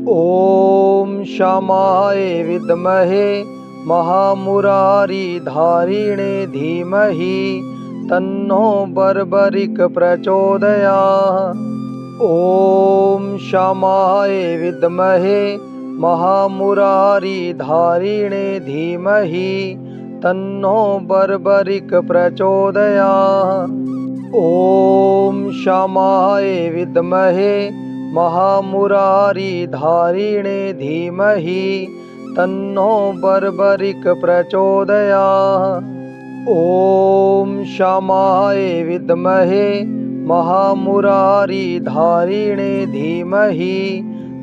ॐ श्यामाय विद्महे महामुरारिधारिणे धीमहि तन्नो बर्बरिक प्रचोदयात्। ॐ श्यामाय विद्महे महामुरारिधारिणे धीमहि तन्नो बर्बरिक प्रचोदयात्। ॐ श्यामाय विद्महे महामुरारिधारिणे धीमहि तन्नो बर्बरिक प्रचोदयात्। ॐ श्यामाय विद्महे महामुरारिधारिणे धीमहि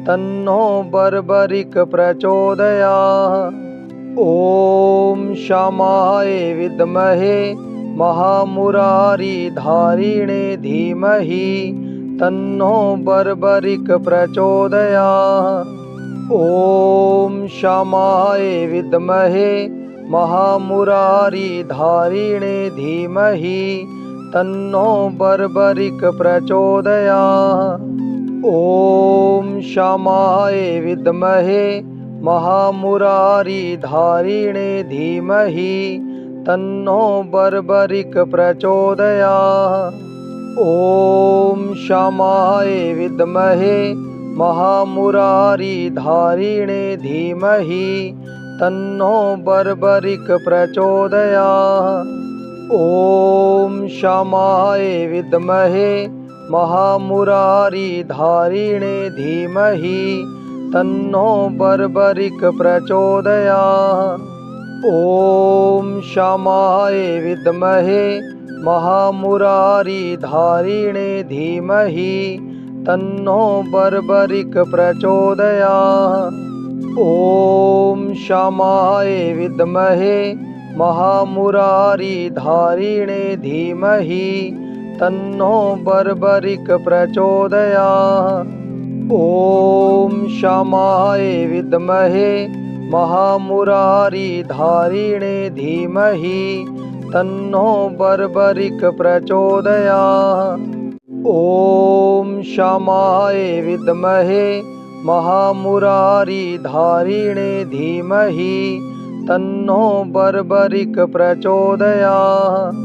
तन्नो बर्बरिक प्रचोदयात्। ॐ श्यामाय विद्महे महामुरारिधारिणे धीमहि तन्नो बर्बरिक प्रचोदयात्। ॐ श्यामाय विद्महे महामुरारिधारिणे धीमहि तन्नो बर्बरिक प्रचोदयात्। ॐ श्यामाय विद्महे महामुरारिधारिणे धीमहि तन्नो बर्बरिक प्रचोदयात्। ॐ श्यामाय विद्महे महामुरारिधारिणे धीमहि तन्नो बर्बरिक प्रचोदयात्। ॐ श्यामाय विद्महे महामुरारिधारिणे धीमहि तन्नो बर्बरिक प्रचोदयात्। ॐ श्यामाय विद्महे महामुरारिधारिणे धीमहि तन्नो बर्बरिक प्रचोदयात्। ॐ श्यामाय विद्महे महामुरारिधारिणे धीमहि तन्नो बर्बरिक प्रचोदयात्। ॐ श्यामाय विद्महे महामुरारिधारिणे धीमहि तन्नो बर्बरिक प्रचोदयात्। ॐ श्यामाय विद्महे महामुरारिधारिणे धीमहि तन्नो बर्बरिक प्रचोदयात्।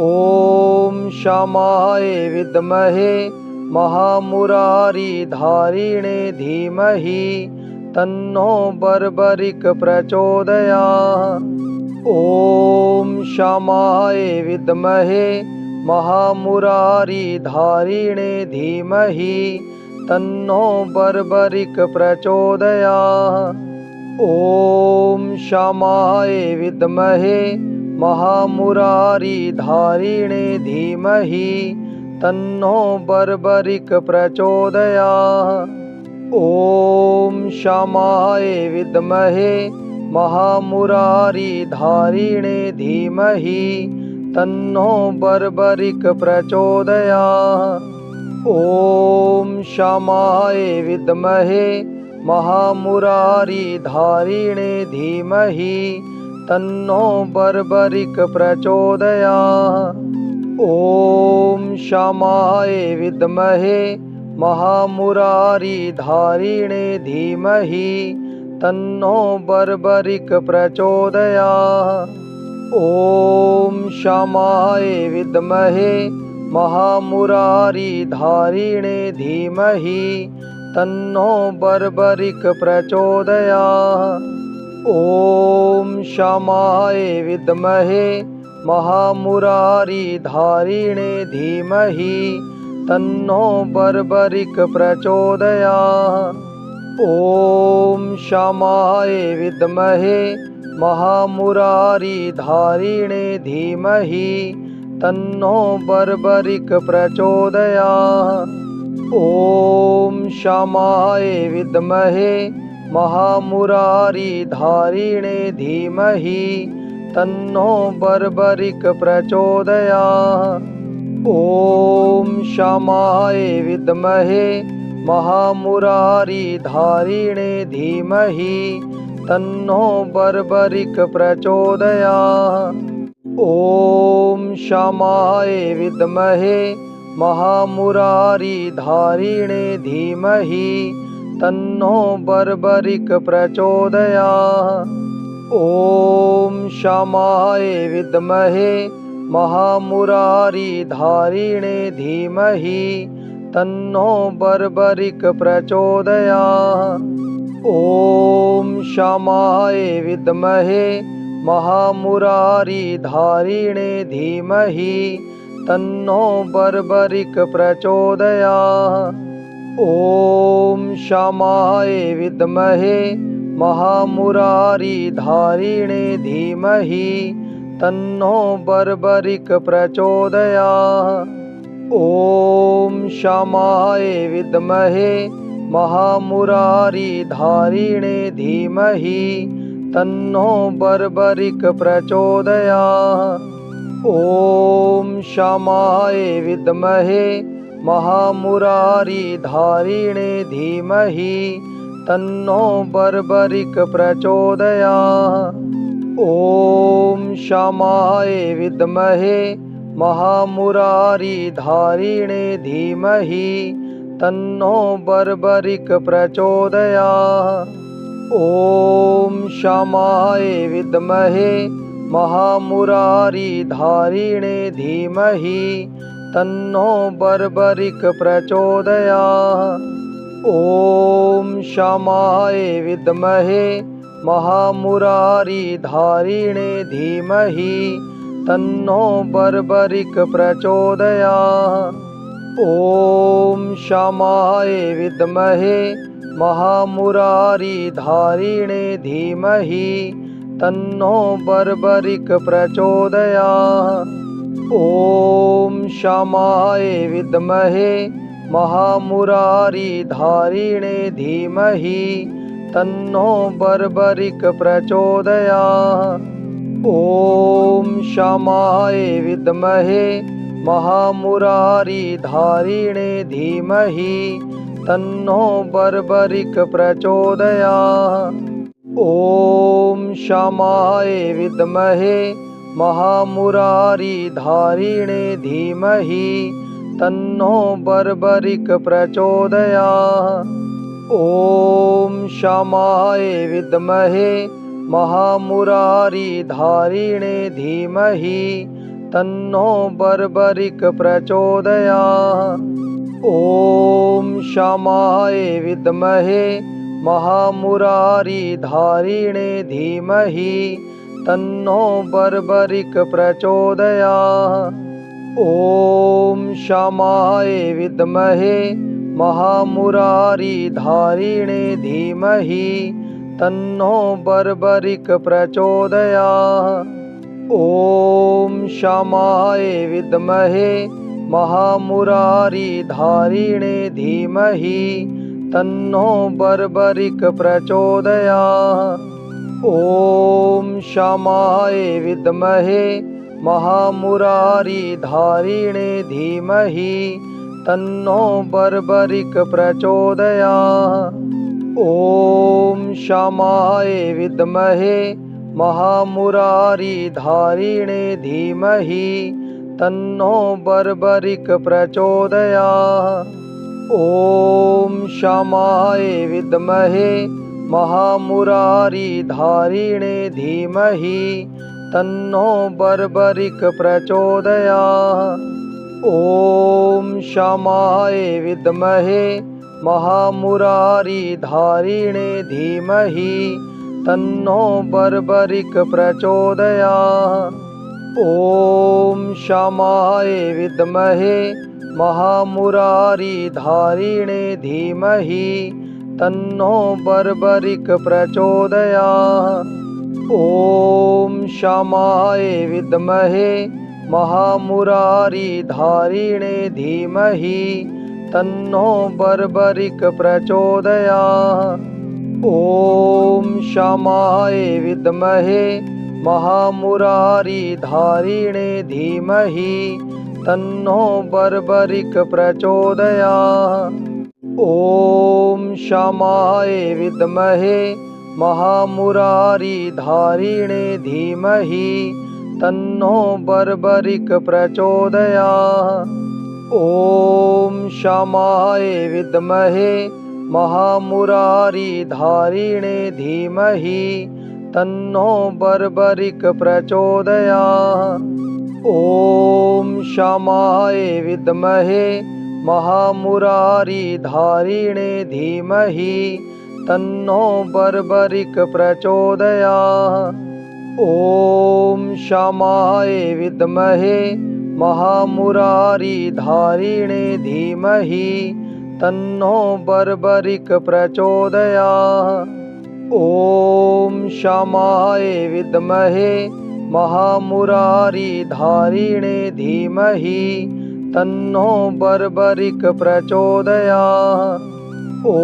ॐ श्यामाय विद्महे महामुरारिधारिणे धीमहि तन्नो बर्बरिक प्रचोदयात्। ॐ श्यामाय विद्महे महामुरारिधारिणे धीमहि तन्नो बर्बरिक प्रचोदयात्। ॐ श्यामाय विद्महे महामुरारिधारिणे धीमहि तन्नो बर्बरिक प्रचोदयात्। ॐ श्यामाय विद्महे महामुरारिधारिणे धीमहि तन्नो बर्बरिक प्रचोदयात्। ॐ श्यामाय विद्महे महामुरारिधारिणे धीमहि तन्नो बर्बरिक प्रचोदयात्। ॐ श्यामाय विद्महे महामुरारिधारिणे धीमहि तन्नो बर्बरिक प्रचोदयात्। ॐ श्यामाय विद्महे महामुरारिधारिणे धीमहि तन्नो बर्बरिक प्रचोदयात्। ॐ श्यामाय विद्महे महामुरारिधारिणे धीमहि तन्नो बर्बरिक प्रचोदयात्। ॐ श्यामाय विद्महे महामुरारिधारिणे धीमहि तन्नो बर्बरिक प्रचोदयात्। ॐ श्यामाय विद्महे महामुरारिधारिणे धीमहि तन्नो बर्बरिक प्रचोदयात्। ॐ श्यामाय विद्महे महामुरारिधारिणे धीमहि तन्नो बर्बरिक प्रचोदयात्। ॐ श्यामाय विद्महे महामुरारिधारिणे धीमहि तन्नो बर्बरिक प्रचोदयात्। ॐ शमाय विद्महे महामुरारिधारिणे धीमहि तन्नो बर्बरिक प्रचोदयात्। ॐ शमाय विद्महे महामुरारिधारिणे धीमहि तन्नो बर्बरिक प्रचोदयात्। ॐ शमाय विद्महे महामुरारिधारिणे धीमहि तन्नो बर्बरिक प्रचोदयात्। ॐ शमाय विद्महे महामुरारिधारिणे धीमहि तन्नो बर्बरिक प्रचोदयात्। ॐ शमाय विद्महे महामुरारिधारिणे धीमहि तन्नो बर्बरिक प्रचोदयात्। ॐ शमाय विद्महे महामुरारिधारिणे धीमहि तन्नो बर्बरिक प्रचोदयात्। ॐ शमाय विद्महे महामुरारिधारिणे धीमहि तन्नो बर्बरिक प्रचोदयात्। ॐ शमाय विद्महे महामुरारिधारिणे धीमहि तन्नो बर्बरिक प्रचोदयात्। ॐ शमाय विद्महे महामुरारिधारिणे धीमहि तन्नो बर्बरिक प्रचोदयात्। ॐ शमाय विद्महे महामुरारिधारिणे धीमहि तन्नो बर्बरिक प्रचोदयात्। ॐ शमाय विद्महे महामुरारिधारिणे धीमहि तन्नो बर्बरिक प्रचोदयात्। ॐ शमाय विद्महे महामुरारिधारिणे धीमहि तन्नो बर्बरिक प्रचोदयात्। ॐ शमाय विद्महे महामुरारिधारिणे धीमहि तन्नो बर्बरिक प्रचोदयात्। ॐ शमाय विद्महे महामुरारिधारिणे धीमहि तन्नो बर्बरिक प्रचोदयात्। ॐ शमाय विद्महे महामुरारिधारिणे धीमहि तन्नो बर्बरिक प्रचोदयात्। ॐ शमाय विद्महे महामुरारिधारिणे धीमहि तन्नो बर्बरिक प्रचोदयात्। ॐ शमाय विद्महे महामुरारिधारिणे धीमहि तन्नो बर्बरिक प्रचोदयात्। ॐ शमाय विद्महे महामुरारिधारिणे धीमहि तन्नो बर्बरिक प्रचोदयात्। ॐ शमाय विद्महे महामुरारिधारिणे धीमहि तन्नो बर्बरिक प्रचोदयात्। ॐ शमाय विद्महे महामुरारिधारिणे धीमहि तन्नो बर्बरिक प्रचोदयात्। ॐ शमाय विद्महे महामुरारिधारिणे धीमहि तन्नो बर्बरिक प्रचोदयात्। ॐ शमाय विद्महे महामुरारिधारिणे धीमहि तन्नो बर्बरिक प्रचोदयात्। ॐ शमाय विद्महे महामुरारिधारिणे धीमहि तन्नो बर्बरिक प्रचोदयात्। ॐ शमाय विद्महे महामुरारिधारिणे धीमहि तन्नो बर्बरिक प्रचोदयात्। ॐ शमाय विद्महे महामुरारिधारिणे धीमहि तन्नो बर्बरिक प्रचोदयात्। ॐ शमाय विद्महे महामुरारिधारिणे धीमहि तन्नो बर्बरिक प्रचोदयात्। ॐ शमाय विद्महे महामुरारिधारिणे धीमहि तन्नो बर्बरिक प्रचोदयात्। ॐ शमाय विद्महे महामुरारिधारिणे धीमहि तन्नो बर्बरिक प्रचोदयात्। ॐ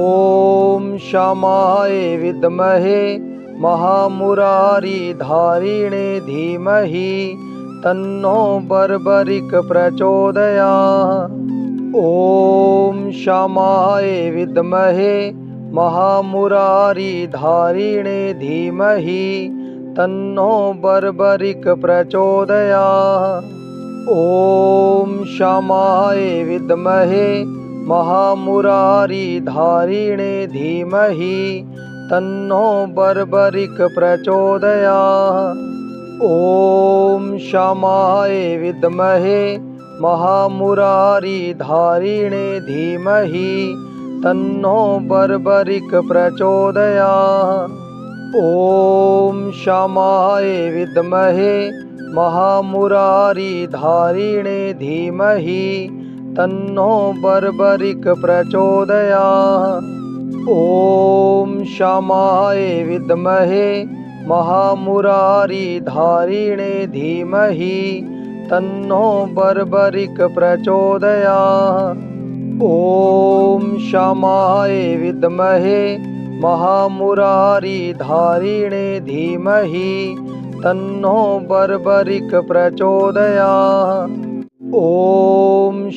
शमाय विद्महे महामुरारिधारिणे धीमहि तन्नो बर्बरिक प्रचोदयात्। ॐ शमाय विद्महे महामुरारिधारिणे धीमहि तन्नो बर्बरिक प्रचोदयात्। ॐ शमाय विद्महे महामुरारिधारिणे धीमहि तन्नो बर्बरिक प्रचोदयात्। ॐ शमाय विद्महे महामुरारिधारिणे धीमहि तन्नो बर्बरिक प्रचोदयात्। ॐ शमाय विद्महे महामुरारिधारिणे धीमहि तन्नो बर्बरिक प्रचोदयात्। ॐ शमाय विद्महे महामुरारिधारिणे धीमहि तन्नो बर्बरिक प्रचोदयात्। ॐ शमाय विद्महे महामुरारिधारिणे धीमहि तन्नो बर्बरिक प्रचोदयात्। ॐ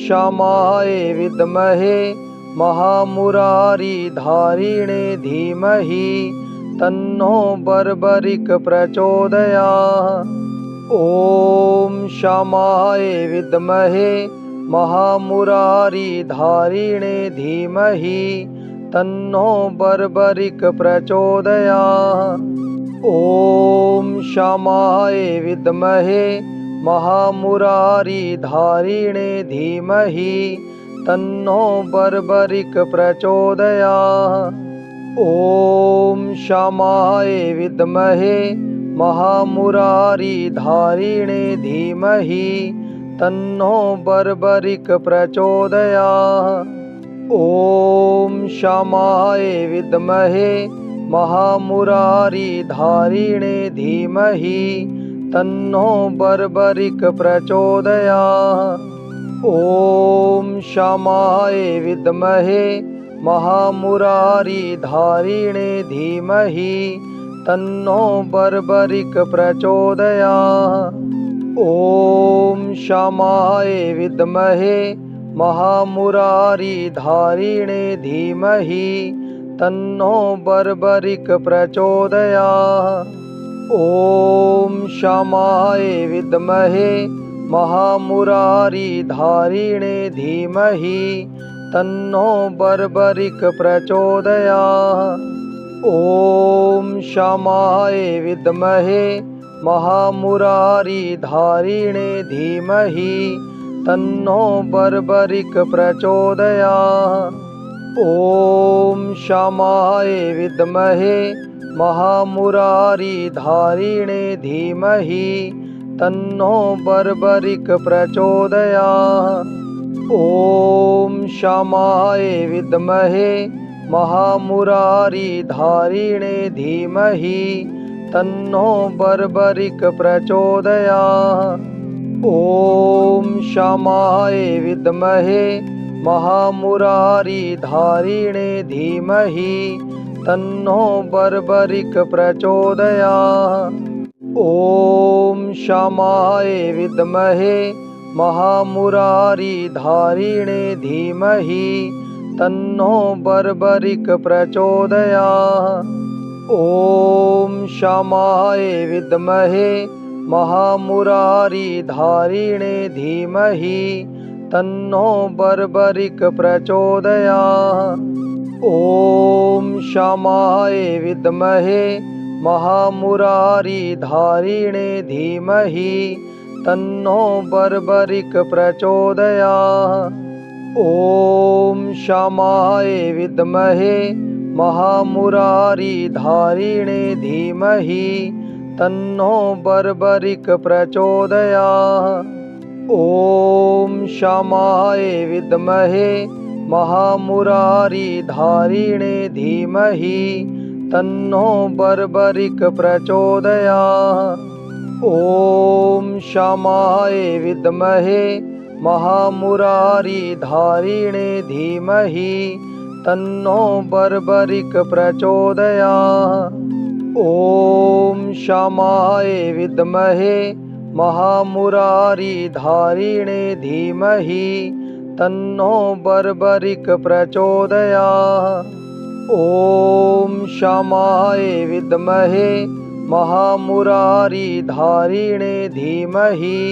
शमाय विद्महे महामुरारिधारिणे धीमहि तन्नो बर्बरिक प्रचोदयात्। ॐ शमाय विद्महे महामुरारिधारिणे धीमहि तन्नो बर्बरिक प्रचोदयात्। ॐ शमाय विद्महे महामुरारिधारिणे धीमहि तन्नो बर्बरिक प्रचोदयात्। ॐ शमाय विद्महे महामुरारिधारिणे धीमहि तन्नो बर्बरिक प्रचोदयात्। ॐ शमाय विद्महे महामुरारिधारिणे धीमहि तन्नो बर्बरिक प्रचोदयात्। ॐ शमाय विद्महे महामुरारिधारिणे धीमहि तन्नो बर्बरिक प्रचोदयात्। ॐ शमाय विद्महे महामुरारिधारिणे धीमहि तन्नो बर्बरिक प्रचोदयात्। ॐ शमाय विद्महे महामुरारिधारिणे धीमहि तन्नो बर्बरिक प्रचोदयात्। ॐ शमाय विद्महे महामुरारिधारिणे धीमहि तन्नो बर्बरिक प्रचोदयात्। ॐ शमाय विद्महे महामुरारिधारिणे धीमहि तन्नो बर्बरिक प्रचोदयात्। ॐ शमाय विद्महे महामुरारिधारिणे धीमहि तन्नो बर्बरिक प्रचोदयात्। ॐ शमाय विद्महे महामुरारिधारिणे धीमहि तन्नो बर्बरिक प्रचोदयात्। ॐ शमाय विद्महे महामुरारिधारिणे धीमहि तन्नो बर्बरिक प्रचोदयात्। ॐ शमाय विद्महे महामुरारिधारिणे धीमहि तन्नो बर्बरिक प्रचोदयात्। ॐ श्यामाय विद्महे महामुरारिधारिणे धीमहि तन्नो बर्बरिक प्रचोदयात्। ॐ श्यामाय विद्महे महामुरारिधारिणे धीमहि तन्नो बर्बरिक प्रचोदयात्। ॐ श्यामाय विद्महे महामुरारिधारिणे धीमहि तन्नो बर्बरिक प्रचोदयात्। ॐ श्यामाय विद्महे महामुरारिधारिणे धीमहि तन्नो बर्बरिक प्रचोदयात्। ॐ श्यामाय विद्महे महामुरारिधारिणे धीमहि तन्नो बर्बरिक प्रचोदयात्। ॐ श्यामाय विद्महे महामुरारिधारिणे धीमहि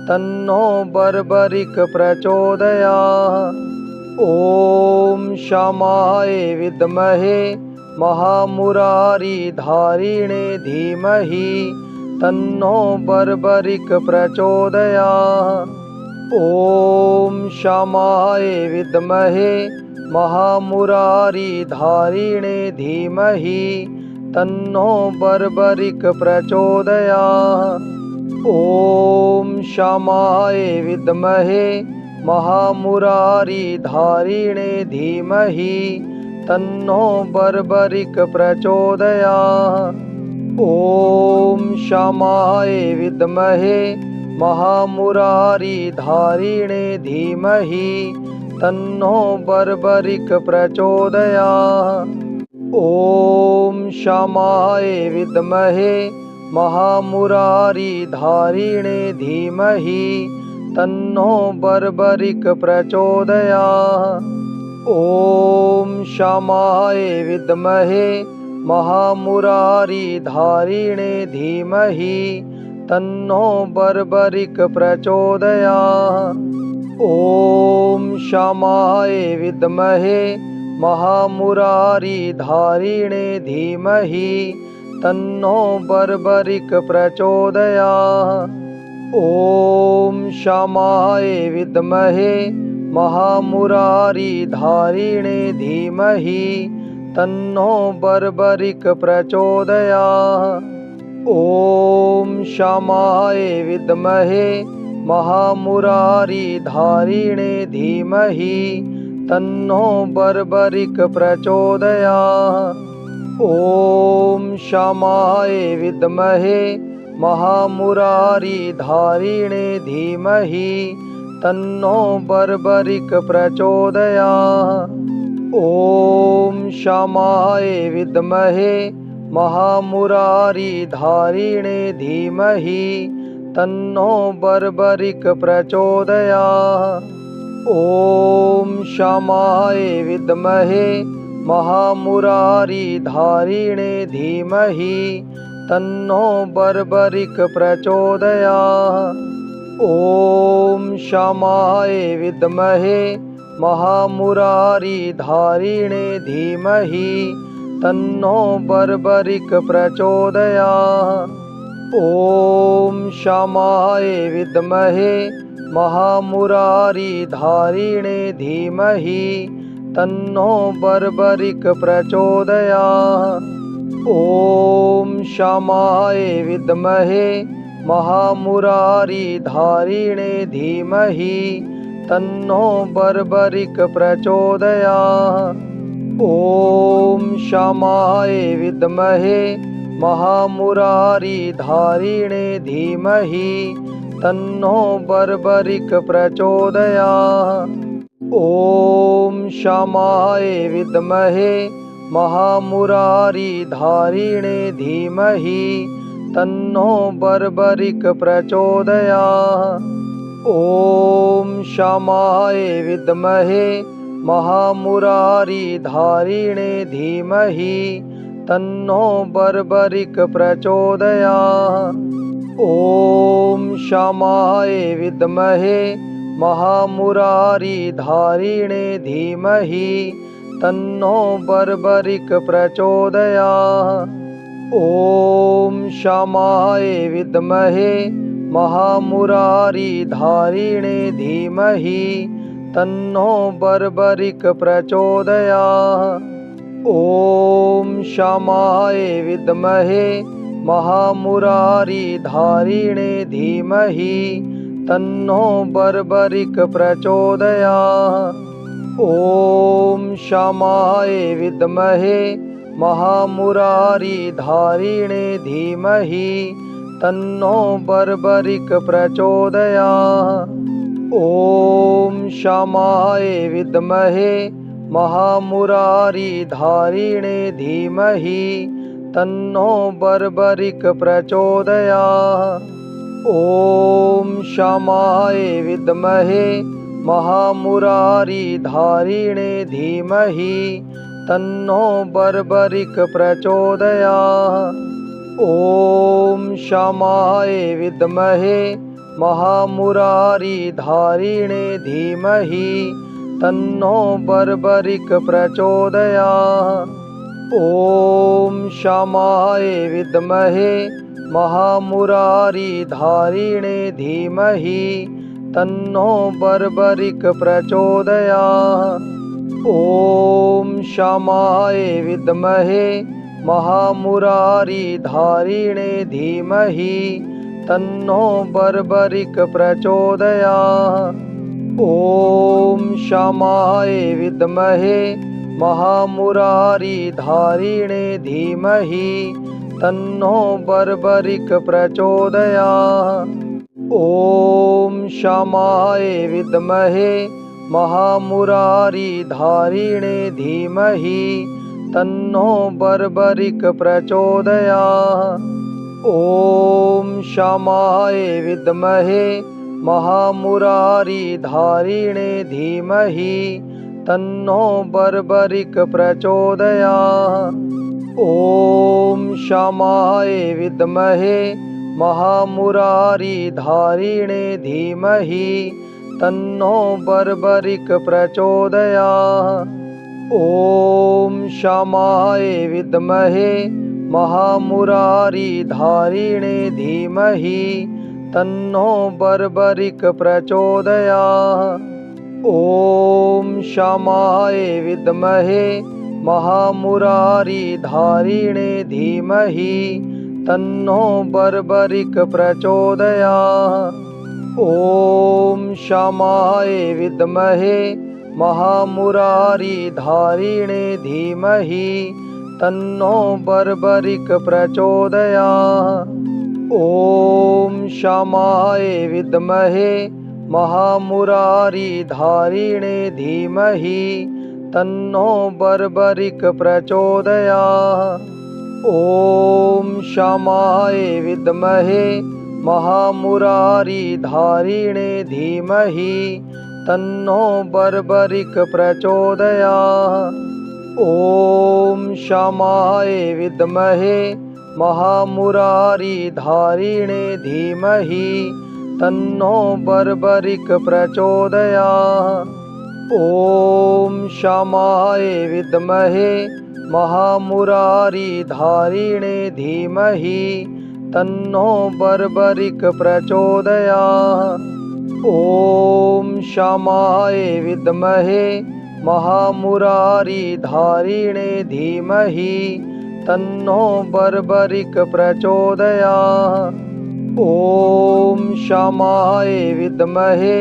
तन्नो बर्बरिक प्रचोदयात्। ॐ श्यामाय विद्महे महामुरारिधारिणे धीमहि तन्नो बर्बरिक प्रचोदयात्। ॐ श्यामाय विद्महे महामुरारिधारिणे धीमहि तन्नो बर्बरिक प्रचोदयात्। ॐ श्यामाय विद्महे महामुरारिधारिणे धीमहि तन्नो बर्बरिक प्रचोदयात्। ॐ श्यामाय विद्महे महामुरारिधारिणे धीमहि तन्नो बर्बरिक प्रचोदयात्। ॐ श्यामाय विद्महे महामुरारिधारिणे धीमहि तन्नो बर्बरिक प्रचोदयात्। ॐ श्यामाय विद्महे महामुरारिधारिणे धीमहि तन्नो बर्बरिक प्रचोदयात्। ॐ श्यामाय विद्महे महामुरारिधारिणे धीमहि तन्नो बर्बरिक प्रचोदयात्। ॐ श्यामाय विद्महे महामुरारिधारिणे धीमहि तन्नो बर्बरिक प्रचोदयात्। ॐ श्यामाय विद्महे महामुरारिधारिणे धीमहि तन्नो बर्बरिक प्रचोदयात्। ॐ श्यामाय विद्महे महामुरारिधारिणे धीमहि तन्नो बर्बरिक प्रचोदयात्। ॐ श्यामाय विद्महे महामुरारिधारिणे धीमहि तन्नो बर्बरिक प्रचोदयात्। ॐ श्यामाय विद्महे महामुरारिधारिणे धीमहि तन्नो बर्बरिक प्रचोदयात्। ॐ श्यामाय विद्महे महामुरारिधारिणे धीमहि तन्नो बर्बरिक प्रचोदयात्। ॐ श्यामाय विद्महे महामुरारिधारिणे धीमहि तन्नो बर्बरिक प्रचोदयात्। ॐ श्यामाय विद्महे महामुरारिधारिणे धीमहि तन्नो बर्बरिक प्रचोदयात्। ॐ श्यामाय विद्महे महामुरारिधारिणे धीमहि तन्नो बर्बरिक प्रचोदयात्। ॐ श्यामाय विद्महे महामुरारिधारिणे धीमहि तन्नो बर्बरिक प्रचोदयात्। ॐ श्यामाय विद्महे महामुरारिधारिणे धीमहि तन्नो बर्बरिक प्रचोदयात्। ॐ श्यामाय विद्महे महामुरारिधारिणे धीमहि तन्नो बर्बरिक प्रचोदयात्। ॐ शमाय विद्महे महामुरारिधारिणे धीमहि तन्नो बर्बरिक प्रचोदयात्। ॐ शमाय विद्महे महामुरारिधारिणे धीमहि तन्नो बर्बरिक प्रचोदयात्। ॐ शमाय विद्महे महामुरारिधारिणे धीमहि तन्नो बर्बरिक प्रचोदयात्। ॐ शमाय विद्महे महामुरारिधारिणे धीमहि तन्नो बर्बरिक प्रचोदयात्। ॐ शमाय विद्महे महामुरारिधारिणे धीमहि तन्नो बर्बरिक प्रचोदयात्। ॐ शमाय विद्महे महामुरारिधारिणे धीमहि तन्नो बर्बरिक प्रचोदयात्। ॐ शमाय विद्महे महामुरारिधारिणे धीमहि तन्नो बर्बरिक प्रचोदयात्। ॐ शमाय विद्महे महामुरारिधारिणे धीमहि तन्नो बर्बरिक प्रचोदयात्। ॐ शमाय विद्महे महामुरारिधारिणे धीमहि तन्नो बर्बरिक प्रचोदयात्। ॐ शमाय विद्महे महामुरारिधारिणे धीमहि तन्नो बर्बरिक प्रचोदयात्। ॐ शमाय विद्महे महामुरारिधारिणे धीमहि तन्नो बर्बरिक प्रचोदयात्। ॐ शमाय विद्महे महामुरारिधारिणे धीमहि तन्नो बर्बरिक प्रचोदयात्। ॐ शमाय विद्महे महामुरारिधारिणे धीमहि तन्नो बर्बरिक प्रचोदयात्। ॐ शमाय विद्महे महामुरारिधारिणे धीमहि तन्नो बर्बरिक प्रचोदयात्। ॐ शमाय विद्महे महामुरारिधारिणे धीमहि तन्नो बर्बरिक प्रचोदयात्। ॐ शमाय विद्महे महामुरारिधारिणे धीमहि तन्नो बर्बरिक प्रचोदयात्। ॐ शमाय विद्महे महामुरारिधारिणे धीमहि तन्नो बर्बरिक प्रचोदयात्। ॐ शमाय विद्महे महामुरारिधारिणे धीमहि तन्नो बर्बरिक प्रचोदयात्। ॐ शमाय विद्महे महामुरारिधारिणे धीमहि तन्नो बर्बरिक प्रचोदयात्। ॐ शमाय विद्महे महामुरारिधारिणे धीमहि तन्नो बर्बरिक प्रचोदयात्। ॐ शमाय विद्महे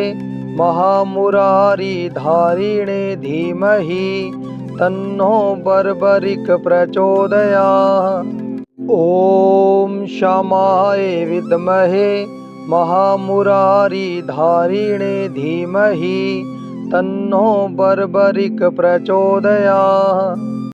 महामुरारिधारिणे धीमहि तन्नो बर्बरिक प्रचोदयात्। ॐ शमाय विद्महे महामुरारिधारिणे धीमहि तन्नो बर्बरिक प्रचोदयात्।